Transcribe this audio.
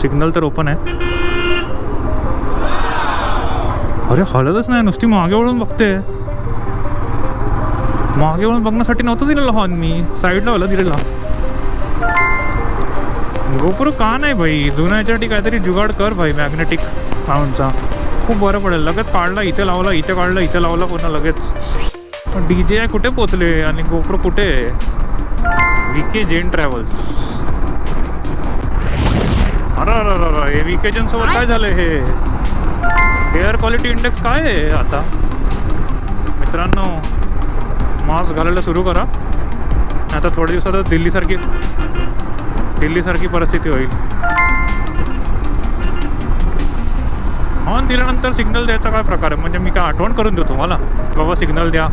Signal तर open आहे. अरे हलतच नाही, नुसती मागे वळून बघते. मागे वळून बघण्यासाठी नव्हतं दिलेलं हॉर्न मी, साईडला हॉल दिलेला. गोप्रो का नाही भाई, जुन्या याच्यासाठी काहीतरी जुगाड कर भाई मॅग्नेटिक साऊंडचा, खूप बरं पडेल. लगेच काढला इथे लावला, इथे काढला इथे लावला, पुन्हा लगेच. DJI कुठे पोचले आणि गोप्रो कुठे? VK जेन ट्रॅव्हल्स. अरे हे VK जेन सोबत काय झालंय? हे एअर क्वालिटी इंडेक्स काय आहे आता? मित्रांनो, मास्क घालायला सुरू करा, आता थोड्या दिवसातच दिल्लीसारखी परिस्थिती होईल. हॉर्न दिल्यानंतर सिग्नल द्यायचा काय प्रकार आहे? म्हणजे मी काय आठवण करून देतो तुम्हाला, बाबा सिग्नल द्या,